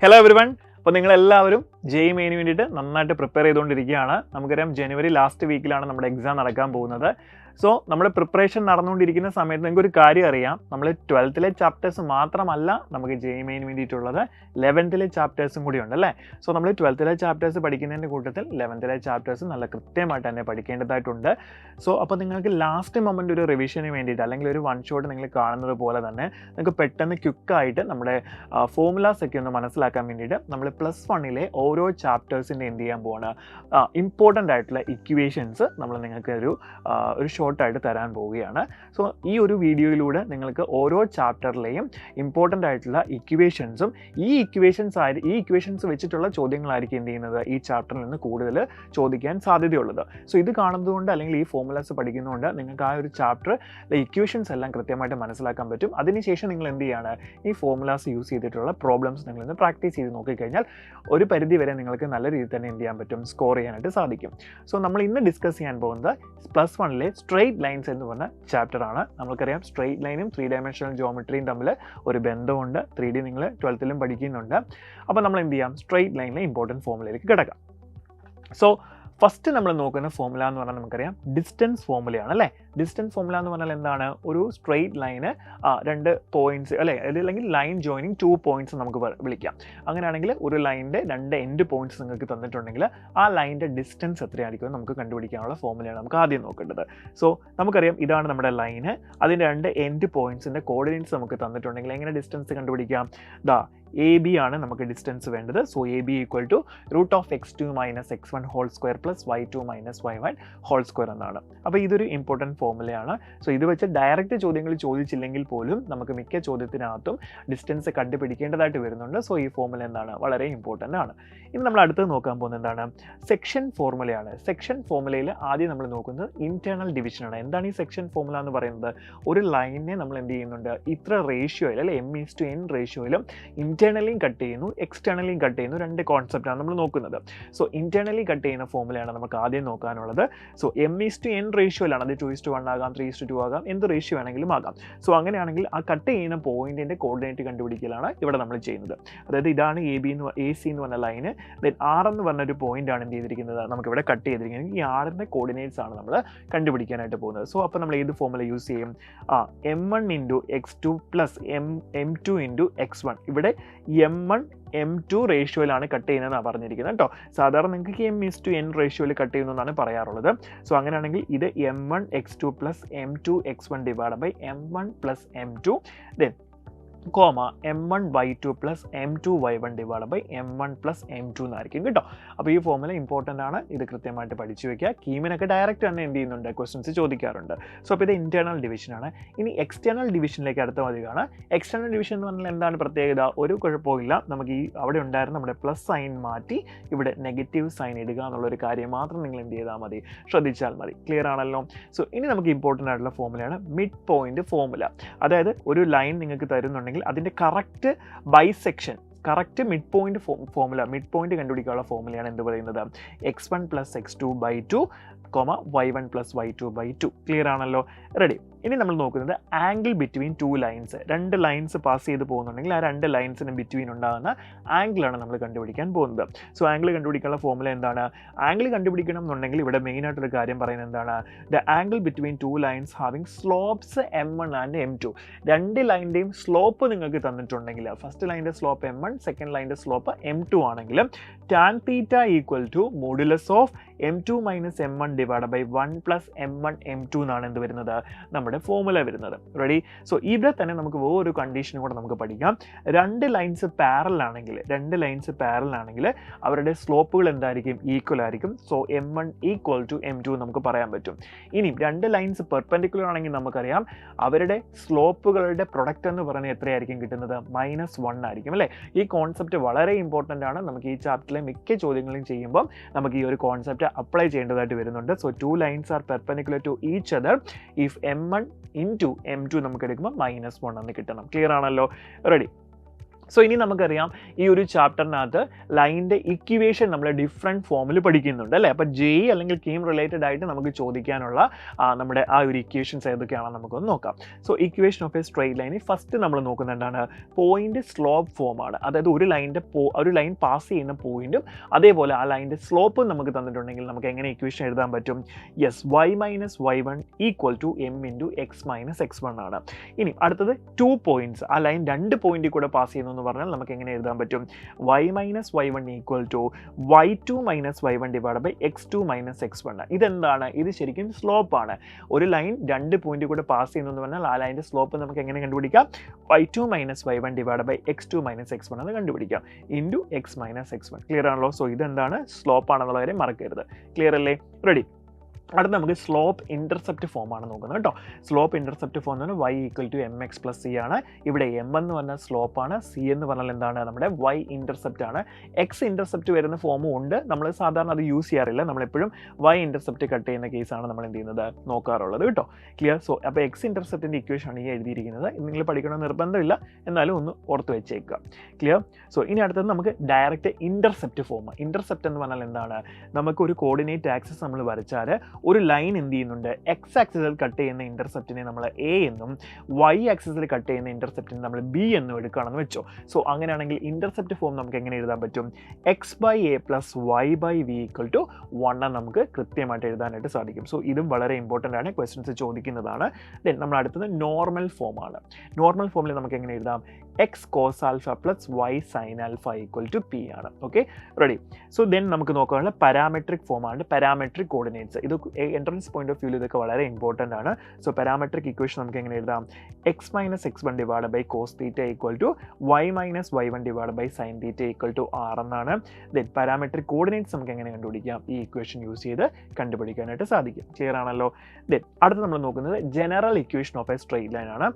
Hello everyone. അപ്പോൾ നിങ്ങളെല്ലാവരും JEE main വേണ്ടിയിട്ട് നന്നായിട്ട് പ്രിപ്പയർ ചെയ്തുകൊണ്ടിരിക്കുകയാണ്. നമുക്കറിയാം ജനുവരി ലാസ്റ്റ് വീക്കിലാണ് നമ്മുടെ എക്സാം നടക്കാൻ പോകുന്നത്. സോ നമ്മൾ പ്രിപ്പറേഷൻ നടന്നുകൊണ്ടിരിക്കുന്ന സമയത്ത് നിങ്ങൾക്ക് ഒരു കാര്യം അറിയാം, നമ്മൾ 12th ചാപ്റ്റേഴ്സ് മാത്രമല്ല നമുക്ക് ജെഇ മെയിന് വേണ്ടിയിട്ടുള്ളത്, 11th ചാപ്റ്റേഴ്സും കൂടി ഉണ്ട് അല്ലേ. സോ നമ്മൾ 12th ചാപ്റ്റേഴ്സ് പഠിക്കുന്നതിൻ്റെ കൂട്ടത്തിൽ 11th ചാപ്റ്റേഴ്സ് നല്ല കൃത്യമായിട്ട് തന്നെ പഠിക്കേണ്ടതായിട്ടുണ്ട്. സോ അപ്പോൾ നിങ്ങൾക്ക് ലാസ്റ്റ് മൊമെൻ്റ് ഒരു റിവിഷന് വേണ്ടിയിട്ട് അല്ലെങ്കിൽ ഒരു വൺ ഷോട്ട് നിങ്ങൾ കാണുന്നത് പോലെ തന്നെ നിങ്ങൾക്ക് പെട്ടെന്ന് ക്വിക്കായിട്ട് നമ്മുടെ ഫോർമുലാസ് ഒക്കെ ഒന്ന് മനസ്സിലാക്കാൻ വേണ്ടിയിട്ട് നമ്മൾ +1 ഓരോ ചാപ്റ്റേഴ്സിൻ്റെ എന്ത് ചെയ്യാൻ പോവാണ്, ഇമ്പോർട്ടൻ്റ് ആയിട്ടുള്ള ഇക്വേഷൻസ് നമ്മൾ നിങ്ങൾക്ക് ഒരു ഷോർട്ടായിട്ട് തരാൻ പോവുകയാണ്. സോ ഈ ഒരു വീഡിയോയിലൂടെ നിങ്ങൾക്ക് ഓരോ ചാപ്റ്ററിലെയും ഇമ്പോർട്ടൻ്റ് ആയിട്ടുള്ള ഇക്വേഷൻസും ഈ ഇക്വേഷൻസ് വെച്ചിട്ടുള്ള ചോദ്യങ്ങളായിരിക്കും എന്ത് ചെയ്യുന്നത് ഈ ചാപ്റ്ററിൽ നിന്ന് കൂടുതൽ ചോദിക്കാൻ സാധ്യതയുള്ളത്. സോ ഇത് കാണുന്നതുകൊണ്ട് അല്ലെങ്കിൽ ഈ ഫോർമുലാസ് പഠിക്കുന്നതുകൊണ്ട് നിങ്ങൾക്ക് ആ ഒരു ചാപ്റ്റർ ഇക്വേഷൻസ് എല്ലാം കൃത്യമായിട്ട് മനസ്സിലാക്കാൻ പറ്റും. അതിനുശേഷം നിങ്ങൾ എന്ത് ചെയ്യാണ്, ഈ ഫോർമുലാസ് യൂസ് ചെയ്തിട്ടുള്ള പ്രോബ്ലംസ് നിങ്ങളിന്ന് പ്രാക്ടീസ് ചെയ്ത് നോക്കിക്കഴിഞ്ഞാൽ ഒരു പരിധി വരെ നിങ്ങൾക്ക് നല്ല രീതിയിൽ തന്നെ എന്ത് ചെയ്യാൻ പറ്റും, സ്കോർ ചെയ്യാനായിട്ട് സാധിക്കും. സോ നമ്മൾ ഇന്ന് ഡിസ്കസ് ചെയ്യാൻ പോകുന്നത് +1 സ്ട്രെയിറ്റ് ലൈൻസ് എന്ന് പറഞ്ഞ ചാപ്റ്റർ ആണ്. നമുക്കറിയാം സ്ട്രെയിറ്റ് ലൈനും 3 ഡയമെൻഷണൽ ജോമെട്രിയും തമ്മിൽ ഒരു ബന്ധമുണ്ട്. 3D നിങ്ങൾ 12th പഠിക്കുന്നുണ്ട്. അപ്പോൾ നമ്മൾ എന്ത് ചെയ്യാം, സ്ട്രെയിറ്റ് ലൈനിലെ ഇമ്പോർട്ടൻറ്റ് ഫോർമുലയിലേക്ക് കിടക്കാം. സോ ഫസ്റ്റ് നമ്മൾ നോക്കുന്ന ഫോർമുല എന്ന് പറഞ്ഞാൽ നമുക്കറിയാം ഡിസ്റ്റൻസ് ഫോർമുലയാണ് അല്ലേ. ഡിസ്റ്റൻസ് ഫോർമുല എന്ന് പറഞ്ഞാൽ എന്താണ്, ഒരു സ്ട്രെയിറ്റ് ലൈന് 2 പോയിന്റ്സ് അല്ലേ, അല്ലെങ്കിൽ ലൈൻ ജോയിനിങ് 2 പോയിന്റ്സ് നമുക്ക് വിളിക്കാം. അങ്ങനെയാണെങ്കിൽ ഒരു ലൈനിൻ്റെ 2 എൻഡ് പോയിന്റ്സ് നിങ്ങൾക്ക് തന്നിട്ടുണ്ടെങ്കിൽ ആ ലൈനിൻ്റെ ഡിസ്റ്റൻസ് എത്രയായിരിക്കും നമുക്ക് കണ്ടുപിടിക്കാനുള്ള ഫോർമുലയാണ് നമുക്ക് ആദ്യം നോക്കേണ്ടത്. സോ നമുക്കറിയാം ഇതാണ് നമ്മുടെ ലൈന്, അതിൻ്റെ 2 എൻഡ് പോയിന്റ്സിൻ്റെ കോർഡിനേറ്റ്സ് നമുക്ക് തന്നിട്ടുണ്ടെങ്കിൽ എങ്ങനെ ഡിസ്റ്റൻസ് കണ്ടുപിടിക്കാം, AB ആണ് നമുക്ക് ഡിസ്റ്റൻസ് വേണ്ടത്. So AB = √(x2 - x1) ² + y2 - y1 ² എന്നാണ്. അപ്പോൾ ഇതൊരു ഇമ്പോർട്ടൻറ്റ് ഫോർമുലയാണ്. സോ ഇത് വെച്ച് ഡയറക്റ്റ് ചോദ്യങ്ങൾ ചോദിച്ചില്ലെങ്കിൽ പോലും നമുക്ക് മിക്ക ചോദ്യത്തിനകത്തും ഡിസ്റ്റൻസ് കണ്ടുപിടിക്കേണ്ടതായിട്ട് വരുന്നുണ്ട്. സോ ഈ ഫോർമുല എന്താണ്, വളരെ ഇമ്പോർട്ടൻ്റ് ആണ്. ഇനി നമ്മൾ അടുത്ത് നോക്കാൻ പോകുന്നത് എന്താണ്, സെക്ഷൻ ഫോർമുലയാണ്. സെക്ഷൻ ഫോർമുലയിൽ ആദ്യം നമ്മൾ നോക്കുന്നത് ഇന്റേണൽ ഡിവിഷനാണ്. എന്താണ് ഈ സെക്ഷൻ ഫോർമുല എന്ന് പറയുന്നത്, ഒരു ലൈനിനെ നമ്മൾ എന്ത് ചെയ്യുന്നുണ്ട്, ഇത്ര റേഷ്യോയിൽ അല്ലെ m:n റേഷ്യോയിലും ഇന്റേണലിയും കട്ട് ചെയ്യുന്നു, എക്സ്റ്റേണലിയും കട്ട് ചെയ്യുന്നു, 2 കോൺസെപ്റ്റാണ് നമ്മൾ നോക്കുന്നത്. സോ ഇന്റേണലി കട്ട് ചെയ്യുന്ന ഫോർമുലയാണ് നമുക്ക് ആദ്യം നോക്കാനുള്ളത്. സോ m:n റേഷ്യോയിലാണ്, അത് 2:1 ആകാം, 3:2 ആകാം, എന്ത് റേഷ്യോ വേണമെങ്കിലും ആകാം. സോ അങ്ങനെയാണെങ്കിൽ ആ കട്ട് ചെയ്യുന്ന പോയിന്റിന്റെ കോർഡിനേറ്റ് കണ്ടുപിടിക്കലാണ് ഇവിടെ നമ്മൾ ചെയ്യുന്നത്. അതായത് ഇതാണ് AC എന്ന് പറഞ്ഞ ലൈന്, ദെൻ R എന്ന് പറഞ്ഞൊരു പോയിന്റ് ആണ് എന്ത് ചെയ്തിരിക്കുന്നത്, നമുക്കിവിടെ കട്ട് ചെയ്തിരിക്കുന്നത്. ഈ R-ന്റെ കോർഡിനേറ്റ്സ് ആണ് നമ്മൾ കണ്ടുപിടിക്കാനായിട്ട് പോകുന്നത്. സോ അപ്പോൾ നമ്മൾ ഏത് ഫോർമുല യൂസ് ചെയ്യും, m1 × x2 + m2 × x1. ഇവിടെ m1 m2 റേഷ്യോയിലാണ് കട്ട് ചെയ്യുന്നതെന്നാണ് പറഞ്ഞിരിക്കുന്നത് കേട്ടോ. സാധാരണ നിങ്ങൾക്ക് m:n റേഷ്യോയിൽ കട്ട് ചെയ്യുന്നു എന്നാണ് പറയാറുള്ളത്. സോ അങ്ങനെയാണെങ്കിൽ ഇത് m1 x2 + m2 x1 / m1 + m2 then m1 y2 + m2 y1 / m1 + m2 എന്നായിരിക്കും കേട്ടോ. അപ്പോൾ ഈ ഫോർമുല ഇമ്പോർട്ടൻ്റ് ആണ്, ഇത് കൃത്യമായിട്ട് പഠിച്ചു വയ്ക്കുക. കീമിനൊക്കെ ഡയറക്റ്റ് തന്നെ എന്ത് ചെയ്യുന്നുണ്ട്, ക്വസ്റ്റ്യൻസ് ചോദിക്കാറുണ്ട്. സോ അപ്പോൾ ഇത് ഇന്റേണൽ ഡിവിഷനാണ്. ഇനി എക്സ്റ്റേണൽ ഡിവിഷനിലേക്ക് അടുത്ത മതിയാണ്. എക്സ്റ്റേണൽ ഡിവിഷൻ എന്ന് പറഞ്ഞാൽ എന്താണ് പ്രത്യേകത, ഒരു കുഴപ്പമില്ല, നമുക്ക് ഈ അവിടെ ഉണ്ടായിരുന്ന നമ്മുടെ പ്ലസ് സൈൻ മാറ്റി ഇവിടെ നെഗറ്റീവ് സൈൻ ഇടുക എന്നുള്ളൊരു കാര്യം മാത്രം നിങ്ങൾ എന്ത് ചെയ്താൽ മതി, ശ്രദ്ധിച്ചാൽ മതി. ക്ലിയർ ആണല്ലോ. സോ ഇനി നമുക്ക് ഇമ്പോർട്ടൻ്റ് ആയിട്ടുള്ള ഫോർമുലയാണ് മിഡ് പോയിന്റ് ഫോർമുല. അതായത് ഒരു ലൈൻ നിങ്ങൾക്ക് തരുന്നുണ്ടെങ്കിൽ അതിൻ്റെ correct bisection, correct mid point formula, mid point കണ്ടുപിടിക്കാനുള്ള ഫോർമുലയാണ് എന്ത് പറയുന്നത്, x1 + x2/2, y1 + y2/2. Clear ആണല്ലോ, റെഡി. ഇനി നമ്മൾ നോക്കുന്നത് angle between 2 lines. 2 lines pass ചെയ്ത് പോകുന്നുണ്ടെങ്കിൽ ആ 2 ലൈൻസിന് ബിറ്റ്വീൻ ഉണ്ടാകുന്ന ആംഗിളാണ് നമ്മൾ കണ്ടുപിടിക്കാൻ പോകുന്നത്. സോ ആംഗിൾ കണ്ടുപിടിക്കാനുള്ള ഫോർമുല എന്താണ്, ആംഗിൾ കണ്ടുപിടിക്കണം എന്നുണ്ടെങ്കിൽ ഇവിടെ മെയിൻ ആയിട്ടൊരു കാര്യം പറയുന്നത് എന്താണ്, the angle between 2 lines having slopes m1 and m2. 2 ലൈനിൻ്റെയും സ്ലോപ്പ് നിങ്ങൾക്ക് തന്നിട്ടുണ്ടെങ്കിൽ, ഫസ്റ്റ് ലൈനിൻ്റെ സ്ലോപ്പ് m1, സെക്കൻഡ് ലൈനിൻ്റെ സ്ലോപ്പ് m2 ആണെങ്കിൽ tan θ = (m2 - m1 / 1 + m1 m2) എന്നാണ് എന്ത് വരുന്നത്, നമ്മുടെ ഫോർമുല വരുന്നത്. റെഡി. സോ ഇവിടെ തന്നെ നമുക്ക് വേറൊരു കണ്ടീഷനും കൂടെ നമുക്ക് പഠിക്കാം. 2 ലൈൻസ് പാരലൽ ആണെങ്കിൽ അവരുടെ സ്ലോപ്പുകൾ എന്തായിരിക്കും, ഈക്വൽ ആയിരിക്കും. സോ m1 = m2 നമുക്ക് പറയാൻ പറ്റും. ഇനി 2 ലൈൻസ് പെർപെൻഡിക്കുലർ ആണെങ്കിൽ നമുക്കറിയാം അവരുടെ സ്ലോപ്പുകളുടെ പ്രൊഡക്റ്റ് എന്ന് പറയുന്നത് എത്രയായിരിക്കും കിട്ടുന്നത്, -1 ആയിരിക്കും അല്ലേ. ഈ കോൺസെപ്റ്റ് വളരെ ഇമ്പോർട്ടൻ്റ് ആണ്. നമുക്ക് ഈ ചാപ്റ്ററിലെ മിക്ക ചോദ്യങ്ങളും ചെയ്യുമ്പോൾ നമുക്ക് ഈ ഒരു കോൺസെപ്റ്റ് അപ്ലൈ ചെയ്യേണ്ടതായിട്ട് വരുന്നുണ്ട്. So 2 lines are perpendicular to each other if m1 × m2 നമുക്ക് എടുക്കുമ്പോൾ -1 എന്ന് കിട്ടണം. ക്ലിയർ ആണല്ലോ, റെഡി. സോ ഇനി നമുക്കറിയാം ഈ ഒരു ചാപ്റ്ററിനകത്ത് ലൈനിൻ്റെ ഇക്വേഷൻ നമ്മൾ ഡിഫറെൻറ്റ് ഫോമിൽ പഠിക്കുന്നുണ്ട് അല്ലേ. അപ്പോൾ ജെ അല്ലെങ്കിൽ കെയും റിലേറ്റഡ് ആയിട്ട് നമുക്ക് ചോദിക്കാനുള്ള നമ്മുടെ ആ ഒരു ഇക്വേഷൻസ് ഏതൊക്കെയാണെന്ന് നമുക്കൊന്ന് നോക്കാം. So equation of a straight ലൈനിൽ ഫസ്റ്റ് നമ്മൾ നോക്കുന്നത് എന്താണ്, പോയിന്റ് സ്ലോപ്പ് ഫോമാണ്. അതായത് ഒരു ലൈൻ പാസ് ചെയ്യുന്ന പോയിന്റും അതേപോലെ ആ ലൈനിൻ്റെ സ്ലോപ്പും നമുക്ക് തന്നിട്ടുണ്ടെങ്കിൽ നമുക്ക് എങ്ങനെ ഇക്വേഷൻ എഴുതാൻ പറ്റും? Yes, y minus y1 equal to m into x minus x1 ആണ്. ഇനി അടുത്തത് 2 പോയിന്റ്സ്, ആ ലൈൻ 2 പോയിന്റിൽ കൂടെ പാസ് ചെയ്യുന്നു എന്ന് പറഞ്ഞാൽ നമുക്ക് എങ്ങനെ എഴുതാൻ പറ്റും? y minus y1 equal to y2 minus y1 divide by x2 minus x1. ഇതെന്താണ്? ഇത് ശരിക്കും സ്ലോപ്പാണ്. ഒരു ലൈൻ 2 പോയിന്റിൽ കൂടെ പാസ് ചെയ്യുന്നു എന്ന് പറഞ്ഞാൽ ആ ലൈനിൻ്റെ സ്ലോപ്പ് നമുക്ക് എങ്ങനെ കണ്ടുപിടിക്കാം? y2 minus y1 divide by x2 minus x1 എന്ന് കണ്ടുപിടിക്കാം, into x minus x1. Clear ആണല്ലോ? സോ ഇതെന്താണ്? സ്ലോപ്പ് ആണെന്നുള്ള കാര്യം മറക്കരുത്. ക്ലിയർ അല്ലേ? റെഡി. അടുത്ത നമുക്ക് സ്ലോപ്പ് ഇൻ്റർസെപ്റ്റ് ഫോമാണ് നോക്കുന്നത് കേട്ടോ. സ്ലോപ്പ് ഇൻ്റർസെപ്റ്റ് ഫോം എന്ന് പറഞ്ഞാൽ y equal to m x plus c ആണ്. ഇവിടെ m എന്ന് പറഞ്ഞാൽ സ്ലോപ്പാണ്, സി എന്ന് പറഞ്ഞാൽ എന്താണ്? നമ്മുടെ y ഇൻ്റർസെപ്റ്റ് ആണ്. എക്സ് ഇൻ്റർസെപ്റ്റ് വരുന്ന ഫോമും ഉണ്ട്, നമ്മൾ സാധാരണ അത് യൂസ് ചെയ്യാറില്ല. നമ്മളെപ്പോഴും y ഇൻ്റർസെപ്റ്റ് കട്ട് ചെയ്യുന്ന കേസാണ് നമ്മൾ എന്ത് ചെയ്യുന്നത്, നോക്കാറുള്ളത് കേട്ടോ. ക്ലിയർ? സോ അപ്പോൾ എക്സ് ഇൻ്റർസെപ്റ്റിൻ്റെ ഇക്വേഷൻ ആണ് ഈ എഴുതിയിരിക്കുന്നത്. നിങ്ങൾ പഠിക്കണമെന്ന് നിർബന്ധമില്ല, എന്നാലും ഒന്ന് ഓർത്ത് വെച്ചേക്കുക. ക്ലിയർ? സോ ഇനി അടുത്തത് നമുക്ക് ഡയറക്റ്റ് ഇൻ്റർസെപ്റ്റ് ഫോം. ഇൻ്റർസെപ്റ്റ് എന്ന് പറഞ്ഞാൽ എന്താണ്? നമുക്കൊരു കോർഡിനേറ്റ് ആക്സിസ് നമ്മൾ വരച്ചാൽ ഒരു ലൈൻ എന്ത് ചെയ്യുന്നുണ്ട്, എക്സ് ആക്സിസിൽ കട്ട് ചെയ്യുന്ന ഇൻ്റർസെപ്റ്റിനെ നമ്മൾ എ എന്നും വൈ ആക്സിസിൽ കട്ട് ചെയ്യുന്ന ഇൻ്റർസെപ്റ്റിനെ നമ്മൾ ബി എന്നും എടുക്കുകയാണെന്ന് വെച്ചോ. സോ അങ്ങനെയാണെങ്കിൽ ഇൻ്റർസെപ്റ്റ് ഫോം നമുക്ക് എങ്ങനെ എഴുതാൻ പറ്റും? X by a plus y by b equal to 1 നമുക്ക് കൃത്യമായിട്ട് എഴുതാനായിട്ട് സാധിക്കും. സോ ഇതും വളരെ ഇമ്പോർട്ടൻ്റ് ആണ്, ക്വസ്റ്റ്യൻസ് ചോദിക്കുന്നതാണ്. ദെൻ നമ്മൾ അടുത്തത് നോർമൽ ഫോമാണ്. നോർമൽ ഫോമിൽ നമുക്ക് എങ്ങനെ എഴുതാം? X cos alpha plus y sine alpha equal to P ആണ്. Okay, ready. സോ ദെൻ നമുക്ക് നോക്കാനുള്ള പാരാമെട്രിക് ഫോമാണ്, പാരാമെട്രിക് കോർഡിനേറ്റ്സ്. ഇത് എൻട്രൻസ് പോയിന്റ് ഓഫ് വ്യൂ ഇതൊക്കെ വളരെ ഇമ്പോർട്ടൻ്റ് ആണ്. സോ പാരാമെട്രിക് ഇക്വേഷൻ നമുക്ക് എങ്ങനെ എഴുതാം? X minus x1 divide by cos theta equal to y minus y1 divide by sine theta equal to r എന്നാണ്. ദെൻ പാരാമെട്രിക് കോർഡിനേറ്റ്സ് നമുക്ക് എങ്ങനെ കണ്ടുപിടിക്കാം? ഈ ഇക്വേഷൻ യൂസ് ചെയ്ത് കണ്ടുപിടിക്കാനായിട്ട് സാധിക്കും. ക്ലിയർ ആണല്ലോ? ദെൻ അടുത്ത് നമ്മൾ നോക്കുന്നത് general equation of a straight line ആണ്.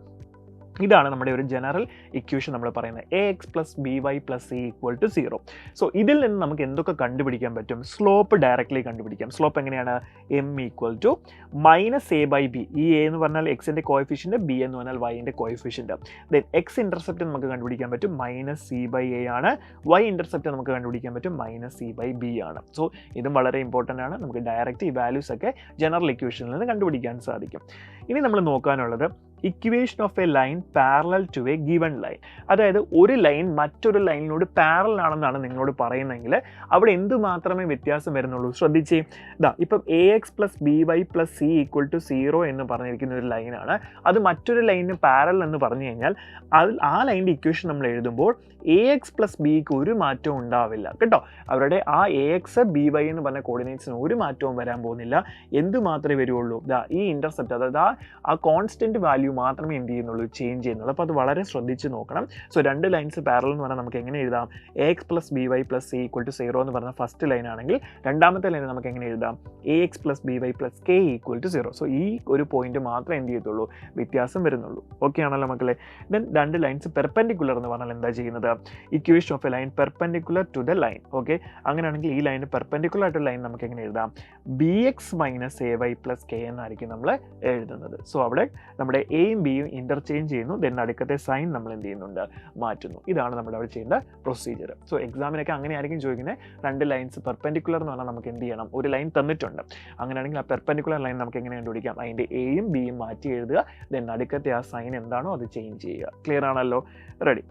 ഇതാണ് നമ്മുടെ ഒരു ജനറൽ ഇക്വേഷൻ നമ്മൾ പറയുന്നത്, a x plus B y plus c equal to 0. So ഇതിൽ നിന്ന് നമുക്ക് എന്തൊക്കെ കണ്ടുപിടിക്കാൻ പറ്റും? സ്ലോപ്പ് ഡയറക്റ്റ്ലി കണ്ടുപിടിക്കാം. സ്ലോപ്പ് എങ്ങനെയാണ്? M equal to minus a by b. ഈ എ എന്ന് പറഞ്ഞാൽ എക്സിൻ്റെ കോഎഫിഷ്യൻറ്റ്, ബി എന്ന് പറഞ്ഞാൽ വൈൻ്റെ കോഎഫിഷ്യൻറ്റ്. ദെൻ എക്സ് ഇൻ്റർസെപ്റ്റ് നമുക്ക് കണ്ടുപിടിക്കാൻ പറ്റും മൈനസ് സി ബൈ എ ആണ്. വൈ ഇൻ്റർസെപ്റ്റ് നമുക്ക് കണ്ടുപിടിക്കാൻ പറ്റും മൈനസ് സി ബൈ ബി ആണ്. സോ ഇതും വളരെ ഇമ്പോർട്ടൻ്റ് ആണ്. നമുക്ക് ഡയറക്റ്റ് ഈ വാല്യൂസ് ഒക്കെ ജനറൽ ഇക്വേഷനിൽ നിന്ന് കണ്ടുപിടിക്കാൻ സാധിക്കും. ഇനി നമ്മൾ നോക്കാനുള്ളത് equation of a line parallel to a given line. അതായത് ഒരു ലൈൻ മറ്റൊരു ലൈനിനോട് പാരലൽ ആണെന്നാണ് നിങ്ങളോട് പറയുന്നതെങ്കിൽ അവിടെ എന്ത് മാത്രമേ വ്യത്യാസം വരുന്നുള്ളൂ? ശ്രദ്ധിച്ചേ, ഇപ്പം a x plus B y plus c equal to 0 എന്ന് പറഞ്ഞിരിക്കുന്ന ഒരു ലൈനാണ്. അത് മറ്റൊരു ലൈനിന് പാരലൽ എന്ന് പറഞ്ഞു കഴിഞ്ഞാൽ ആ ലൈനിൻ്റെ ഇക്വേഷൻ നമ്മൾ എഴുതുമ്പോൾ എ എക്സ് പ്ലസ് ബിക്ക് ഒരു മാറ്റവും ഉണ്ടാവില്ല കേട്ടോ. അവരുടെ ആ എ എക്സ് ബി വൈ എന്ന് പറഞ്ഞ കോർഡിനേറ്റ്സിന് ഒരു മാറ്റവും വരാൻ പോകുന്നില്ല. എന്ത് മാത്രമേ വരുള്ളൂ? ഈ ഇൻ്റർസെപ്റ്റ്, അതായത് ആ കോൺസ്റ്റൻറ്റ് വാല്യൂ മാത്രമേ എന്ത് ചെയ്യുന്നുള്ളൂ? ചേഞ്ച് ചെയ്യുന്നുള്ളൂ. അപ്പോൾ അത് വളരെ ശ്രദ്ധിച്ച് നോക്കണം. സോ രണ്ട് ലൈൻസ് പാരലൽ എന്ന് പറഞ്ഞാൽ നമുക്ക് എങ്ങനെ എഴുതാം? A x plus B y plus c equal to 0 എന്ന് പറഞ്ഞ ഫസ്റ്റ് ലൈൻ ആണെങ്കിൽ രണ്ടാമത്തെ ലൈൻ നമുക്ക് എങ്ങനെ എഴുതാം? A x plus B y plus k equal to 0. So ഈ ഒരു പോയിന്റ് മാത്രമേ എന്ത് ചെയ്യത്തുള്ളൂ? വ്യത്യാസം വരുന്നുള്ളൂ. ഓക്കെ ആണല്ലോ മക്കളെ? ദെൻ രണ്ട് ലൈൻസ് പെർപെൻഡിക്കുലർ എന്ന് പറഞ്ഞാൽ എന്താ ചെയ്യുന്നത്? Equation of a line perpendicular to the line. Okay, അങ്ങനെയാണെങ്കിൽ ഈ ലൈന് പെർപെൻഡിക്കുലർ ആയിട്ട് ലൈൻ നമുക്ക് എങ്ങനെ എഴുതാം? B x minus a y plus k എന്നായിരിക്കും നമ്മൾ എഴുതുന്നത്. സോ അവിടെ നമ്മുടെ എയും ബിയും ഇന്റർചേഞ്ച് ചെയ്യുന്നു. ദെൻ അടുക്കത്തെ സൈൻ നമ്മൾ എന്ത് ചെയ്യുന്നുണ്ട്? മാറ്റുന്നു. ഇതാണ് നമ്മൾ അവിടെ ചെയ്യേണ്ട പ്രൊസീജിയർ. സോ എക്സാമിനൊക്കെ അങ്ങനെയായിരിക്കും ചോദിക്കുന്നത്. രണ്ട് ലൈൻസ് പെർപെൻഡിക്കുലർ എന്ന് പറഞ്ഞാൽ നമുക്ക് എന്ത് ചെയ്യണം? ഒരു ലൈൻ തന്നിട്ടുണ്ട്, അങ്ങനെയാണെങ്കിൽ ആ പെർപെൻഡിക്കുലർ ലൈൻ നമുക്ക് എങ്ങനെ കണ്ടുപിടിക്കാം? അതിൻ്റെ എയും ബിയും മാറ്റി എഴുതുക. ദെൻ അടുക്കത്തെ ആ സൈൻ എന്താണോ അത് ചേഞ്ച് ചെയ്യുക. ക്ലിയർ ആണല്ലോ? റെഡി.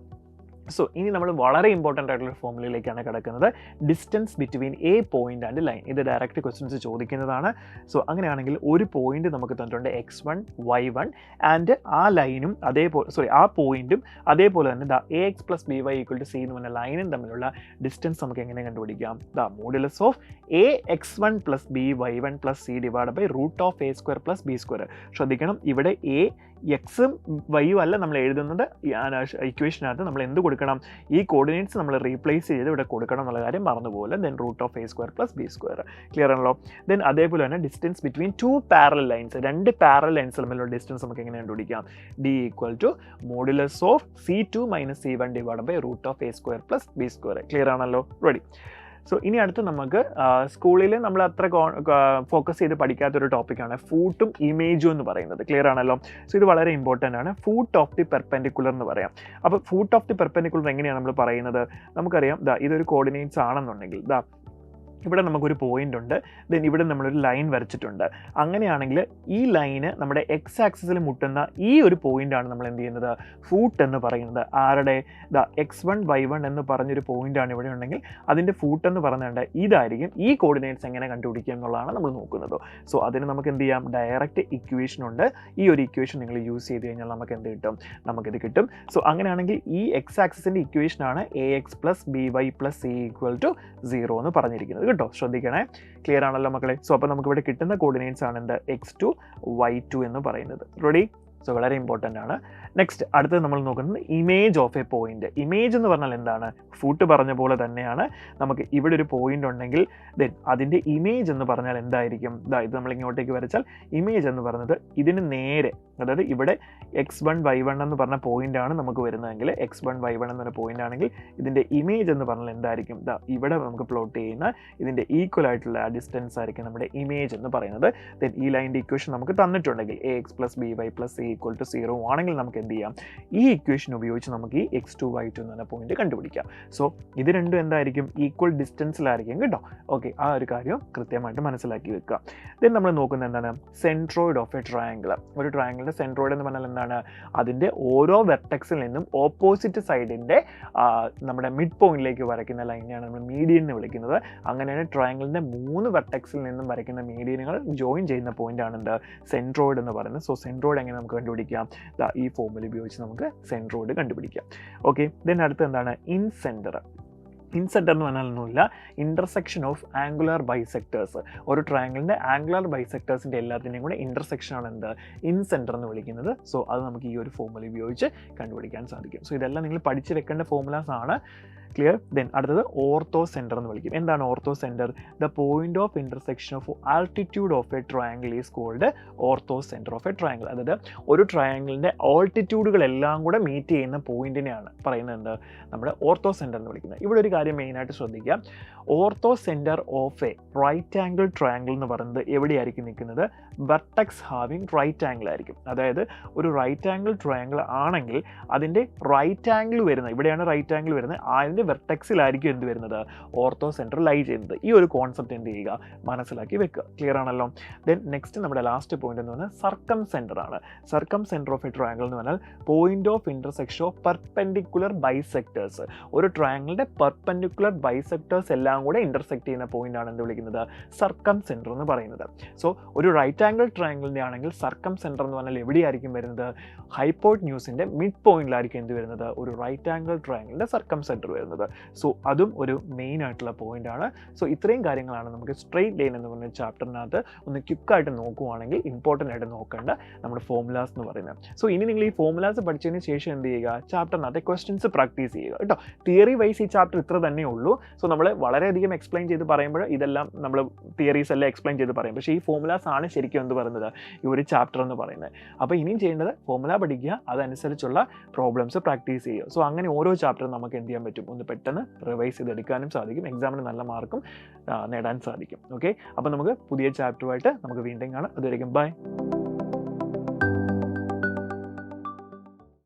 സോ ഇനി നമ്മൾ വളരെ ഇമ്പോർട്ടൻ്റ് ആയിട്ടുള്ള ഫോർമുലയിലേക്കാണ് കിടക്കുന്നത്, distance between A point and line. ഇത് ഡയറക്റ്റ് ക്വസ്റ്റ്യൻസ് ചോദിക്കുന്നതാണ്. സോ അങ്ങനെയാണെങ്കിൽ ഒരു പോയിന്റ് നമുക്ക് തന്നിട്ടുണ്ട് x1 y1 ആൻഡ് ആ ലൈനും അതേപോലെ ആ പോയിന്റും അതേപോലെ തന്നെ A x plus B y equal to C എന്ന് പറഞ്ഞ ലൈനും തമ്മിലുള്ള ഡിസ്റ്റൻസ് നമുക്ക് എങ്ങനെ കണ്ടുപിടിക്കാം? മോഡുലസ് ഓഫ് എ എക്സ്1 പ്ലസ് ബി വൈ1 plus C divide by root of A square plus B square. ശ്രദ്ധിക്കണം, ഇവിടെ എ എക്സും വൈയും അല്ല നമ്മൾ എഴുതുന്നത് ഇക്വേഷനകത്ത്. നമ്മൾ എന്ത് കൊടുക്കണം? ഈ കോർഡിനേറ്റ്സ് നമ്മൾ റീപ്ലേസ് ചെയ്ത് ഇവിടെ കൊടുക്കണം എന്നുള്ള കാര്യം മറന്നുപോലെ. Then root of A square plus B square. Clear ആണല്ലോ? ദെൻ അതേപോലെ തന്നെ distance between two parallel lines, രണ്ട് പാരലൽ ലൈൻസ് തമ്മിലുള്ള ഡിസ്റ്റൻസ് നമുക്ക് എങ്ങനെ കണ്ടുപിടിക്കാം? D equal to modulus of C2 minus C1 divide by root of A square plus B square. Clear ആണല്ലോ? Ready. So ഇനി അടുത്ത് നമുക്ക് സ്കൂളിൽ നമ്മൾ അത്ര ഫോക്കസ് ചെയ്ത് പഠിക്കാത്തൊരു ടോപ്പിക്കാണ് ഫൂട്ടും ഇമേജും എന്ന് പറയുന്നത്. ക്ലിയർ ആണല്ലോ? സോ ഇത് വളരെ ഇമ്പോർട്ടൻ്റ് ആണ്. ഫൂട്ട് ഓഫ് ദി പെർപെൻഡിക്കുലർ എന്ന് പറയാം. അപ്പോൾ ഫൂട്ട് ഓഫ് ദി പെർപെൻഡിക്കുലർ എങ്ങനെയാണ് നമ്മൾ പറയുന്നത്? നമുക്കറിയാം, ഇതൊരു കോർഡിനേറ്റ്സ് ആണെന്നുണ്ടെങ്കിൽ ഇവിടെ നമുക്കൊരു പോയിന്റ് ഉണ്ട്, ദെൻ ഇവിടെ നമ്മളൊരു ലൈൻ വരച്ചിട്ടുണ്ട്. അങ്ങനെയാണെങ്കിൽ ഈ ലൈന് നമ്മുടെ എക്സ് ആക്സിസിൽ മുട്ടുന്ന ഈ ഒരു പോയിന്റാണ് നമ്മൾ എന്ത് ചെയ്യുന്നത്? ഫൂട്ട് എന്ന് പറയുന്നത്. ആരുടെ? x1 y1 എന്ന് പറഞ്ഞൊരു പോയിന്റാണ് ഇവിടെ ഉണ്ടെങ്കിൽ അതിൻ്റെ ഫൂട്ട് എന്ന് പറഞ്ഞുകൊണ്ട് ഇതായിരിക്കും. ഈ കോർഡിനേറ്റ്സ് എങ്ങനെ കണ്ടുപിടിക്കുക എന്നുള്ളതാണ് നമ്മൾ നോക്കുന്നത്. സോ അതിന് നമുക്ക് എന്ത് ചെയ്യാം? ഡയറക്റ്റ് ഇക്വേഷൻ ഉണ്ട്. ഈ ഒരു ഇക്വേഷൻ നിങ്ങൾ യൂസ് ചെയ്ത് കഴിഞ്ഞാൽ നമുക്ക് എന്ത് കിട്ടും? നമുക്കിത് കിട്ടും. സോ അങ്ങനെയാണെങ്കിൽ ഈ എക്സ് ആക്സിസിൻ്റെ ഇക്വേഷനാണ് ax + by + c = 0 എന്ന് പറഞ്ഞിരിക്കുന്നത് കേട്ടോ. ശ്രദ്ധിക്കണേ. ക്ലിയർ ആണല്ലോ മക്കളെ? സോ അപ്പോൾ നമുക്കിവിടെ കിട്ടുന്ന കോർഡിനേറ്റ്സ് ആണ് എന്ത്? x2 y2 എന്ന് പറയുന്നത്. റെഡി? സോ വളരെ ഇമ്പോർട്ടൻ്റ് ആണ്. നെക്സ്റ്റ് അടുത്തത് നമ്മൾ നോക്കുന്നത് image of A point. Image എന്ന് പറഞ്ഞാൽ എന്താണ്? ഫൂട്ട് പറഞ്ഞ പോലെ തന്നെയാണ്. നമുക്ക് ഇവിടെ ഒരു പോയിന്റ് ഉണ്ടെങ്കിൽ ദെൻ അതിൻ്റെ ഇമേജ് എന്ന് പറഞ്ഞാൽ എന്തായിരിക്കും? ഇത് നമ്മൾ ഇങ്ങോട്ടേക്ക് വരച്ചാൽ ഇമേജ് എന്ന് പറയുന്നത് ഇതിന് നേരെ, അതായത് ഇവിടെ x1 y1 എന്ന് പറഞ്ഞ പോയിന്റ് ആണ് നമുക്ക് വരുന്നതെങ്കിൽ, x1 y1 എന്നൊരു പോയിന്റ് ആണെങ്കിൽ ഇതിൻ്റെ ഇമേജ് എന്ന് പറഞ്ഞാൽ എന്തായിരിക്കും? ഇവിടെ നമുക്ക് പ്ലോട്ട് ചെയ്യുന്ന ഇതിൻ്റെ ഈക്വൽ ആയിട്ടുള്ള ഡിസ്റ്റൻസ് ആയിരിക്കും നമ്മുടെ ഇമേജ് എന്ന് പറയുന്നത്. ദെൻ ഈ ലൈൻ്റെ ഇക്വേഷൻ നമുക്ക് തന്നിട്ടുണ്ടെങ്കിൽ ax + by + c = 0 ആണെങ്കിൽ നമുക്ക് എന്ത് ചെയ്യാം? ഈ ഇക്വേഷൻ ഉപയോഗിച്ച് നമുക്ക് ഈ x2 y2 എന്ന് പറഞ്ഞ പോയിന്റ് കണ്ടുപിടിക്കാം. സോ ഇത് രണ്ടും എന്തായിരിക്കും? ഈക്വൽ ഡിസ്റ്റൻസിലായിരിക്കും കേട്ടോ. ഓക്കെ, ആ ഒരു കാര്യം കൃത്യമായിട്ട് മനസ്സിലാക്കി വെക്കുക. ദെൻ നമ്മൾ നോക്കുന്നത് എന്താണ്? Centroid of a triangle. ഒരു ട്രയാങ്കിളിൻ്റെ സെൻട്രോയിഡ് എന്ന് പറഞ്ഞാൽ എന്താണ്? അതിൻ്റെ ഓരോ വെർട്ടെക്സിൽ നിന്നും ഓപ്പോസിറ്റ് സൈഡിൻ്റെ നമ്മുടെ മിഡ് പോയിന്റിലേക്ക് വരയ്ക്കുന്ന ലൈനെയാണ് നമ്മൾ മീഡിയൻ എന്ന് വിളിക്കുന്നത്. അങ്ങനെയാണ് ട്രയാങ്കിളിൻ്റെ 3 വെർട്ടെക്സിൽ നിന്നും വരയ്ക്കുന്ന മീഡിയനുകൾ ജോയിൻ ചെയ്യുന്ന പോയിന്റാണ് എന്ത്? സെൻട്രോയിഡ് എന്ന് പറയുന്നത്. സോ സെൻട്രോയിഡ് എങ്ങനെ നമുക്ക് കണ്ടുപിടിക്കാം? ഈ ഫോർമുല ഉപയോഗിച്ച് നമുക്ക് സെൻട്രോയിഡ് കണ്ടുപിടിക്കാം. ഓക്കെ, ദെൻ അടുത്ത് എന്താണ്? ഇൻസെൻറ്റർ. ഇൻസെൻറ്റർ എന്ന് പറഞ്ഞാൽ ഒന്നുമില്ല, ഇൻ്റർസെക്ഷൻ ഓഫ് ആംഗുലാർ ബൈസെക്ടേഴ്സ്. ഒരു ട്രയാങ്കിളിൻ്റെ ആംഗുലാർ ബൈസെക്ടേഴ്സിൻ്റെ എല്ലാത്തിൻ്റെയും കൂടെ ഇൻ്റർസെക്ഷനാണ് എന്ത്? ഇൻസെൻറ്റർ എന്ന് വിളിക്കുന്നത്. സോ അത് നമുക്ക് ഈ ഒരു ഫോർമുല ഉപയോഗിച്ച് കണ്ടുപിടിക്കാൻ സാധിക്കും. സോ ഇതെല്ലാം നിങ്ങൾ പഠിച്ച് വെക്കേണ്ട ഫോർമുലാസ് ആണ്. ക്ലിയർ? ദെൻ അടുത്തത് ഓർത്തോ സെൻറ്റർ എന്ന് വിളിക്കും. എന്താണ് orthocentre? The point of intersection of altitude of a triangle is called orthocentre of a triangle. അതായത് ഒരു ട്രയാങ്കിളിൻ്റെ ഓൾട്ടിറ്റ്യൂഡുകളെല്ലാം കൂടെ മീറ്റ് ചെയ്യുന്ന പോയിന്റിനെയാണ് പറയുന്നത് എന്ത്? നമ്മുടെ ഓർത്തോ സെൻറ്റർ എന്ന് വിളിക്കുന്നത്. ഇവിടെ ഒരു കാര്യം മെയിനായിട്ട് ശ്രദ്ധിക്കാം. Orthocentre of a right angle triangle എന്ന് പറയുന്നത് എവിടെയായിരിക്കും നിൽക്കുന്നത്? വെർട്ടെക്സ് ഹാവിങ് റൈറ്റ് ആംഗിൾ ആയിരിക്കും. അതായത് ഒരു റൈറ്റ് ആംഗിൾ ട്രയാങ്കിൾ ആണെങ്കിൽ അതിൻ്റെ റൈറ്റ് ആംഗിൾ വരുന്നത്, ഇവിടെയാണ് റൈറ്റ് ആംഗിൾ വരുന്നത്, അതിൻ്റെ വെർട്ടെക്സിലായിരിക്കും എന്ത് വരുന്നത്? ഓർത്തോ സെൻറ്റർ ലൈ ചെയ്യുന്നത്. ഈ ഒരു കോൺസെപ്റ്റ് എന്ത് ചെയ്യുക? മനസ്സിലാക്കി വെക്കുക. ക്ലിയർ ആണല്ലോ? ദെൻ നെക്സ്റ്റ് നമ്മുടെ ലാസ്റ്റ് പോയിന്റ് എന്ന് പറഞ്ഞാൽ സർക്കം സെൻറ്റർ ആണ്. സർക്കം സെൻറ്റർ ഓഫ് എ ട്രയാങ്കിൾ എന്ന് പറഞ്ഞാൽ point of intersection of perpendicular bisectors. ഒരു ട്രയാങ്കിളിൻ്റെ പെർപെൻഡിക്കുലർ ബൈസെക്ടേഴ്സ് എല്ലാം കൂടെ ഇൻ്റർസെക്ട് ചെയ്യുന്ന പോയിന്റ് ആണ് എന്ത് വിളിക്കുന്നത്? സർക്കം സെൻറ്റർ എന്ന് പറയുന്നത്. സോ ഒരു റൈറ്റ് ആംഗിൾ ട്രയാങ്കിളിൻ്റെ ആണെങ്കിൽ സർക്കം സെൻറ്റർ എന്ന് പറഞ്ഞാൽ എവിടെയായിരിക്കും വരുന്നത്? ഹൈപ്പോട്ന്യൂസിൻ്റെ മിഡ് പോയിന്റിലായിരിക്കും എന്ത് വരുന്നത്? ഒരു റൈറ്റ് ആംഗിൾ ട്രയാങ്കിളിൻ്റെ സർക്കം സെൻറ്റർ വരുന്നത്. സോ അതും ഒരു മെയിൻ ആയിട്ടുള്ള പോയിന്റ് ആണ്. സോ ഇത്രയും കാര്യങ്ങളാണ് നമുക്ക് സ്ട്രെയിറ്റ് ലൈൻ എന്ന് പറഞ്ഞ ചാപ്റ്ററിനകത്ത് ഒന്ന് ക്വിക്കായിട്ട് നോക്കുവാണെങ്കിൽ ഇമ്പോർട്ടൻ്റ് ആയിട്ട് നോക്കേണ്ട നമ്മുടെ ഫോർമുലാസ് എന്ന് പറയുന്നത്. സോ ഇനി നിങ്ങൾ ഈ ഫോർമുലാസ് പഠിച്ചതിന് ശേഷം എന്ത് ചെയ്യുക? ചാപ്റ്ററിനകത്തെ ക്വസ്റ്റ്യൻസ് പ്രാക്ടീസ് ചെയ്യുക കേട്ടോ. തിയറി വൈസ് ഈ ചാപ്റ്റർ ഇത്ര തന്നെ ഉള്ളൂ. സോ നമ്മൾ വളരെയധികം എക്സ്പ്ലെയിൻ ചെയ്ത് പറയുമ്പോൾ ഇതെല്ലാം നമ്മൾ തിയറീസ് എല്ലാം എക്സ്പ്ലെയിൻ ചെയ്ത് പറയും. പക്ഷേ ഈ ഫോർമുലാസ് ആണ് ശരിക്കും എന്ത് പറയുന്നത്? ഈ ഒരു ചാപ്റ്റർ എന്ന് പറയുന്നത്. അപ്പോൾ ഇനിയും ചെയ്യേണ്ടത് ഫോർമുല പഠിക്കുക, അതനുസരിച്ചുള്ള പ്രോബ്ലംസ് പ്രാക്ടീസ് ചെയ്യുക. സോ അങ്ങനെ ഓരോ ചാപ്റ്ററും നമുക്ക് എന്ത് ചെയ്യാൻ പറ്റും? ഒന്ന് പെട്ടെന്ന് റിവൈസ് ചെയ്തെടുക്കാനും സാധിക്കും, എക്സാമിന് നല്ല മാർക്കും നേടാൻ സാധിക്കും. ഓക്കെ, അപ്പോൾ നമുക്ക് പുതിയ ചാപ്റ്ററുമായിട്ട് നമുക്ക് വീണ്ടും കാണാം. അതുവരെയും ബൈ.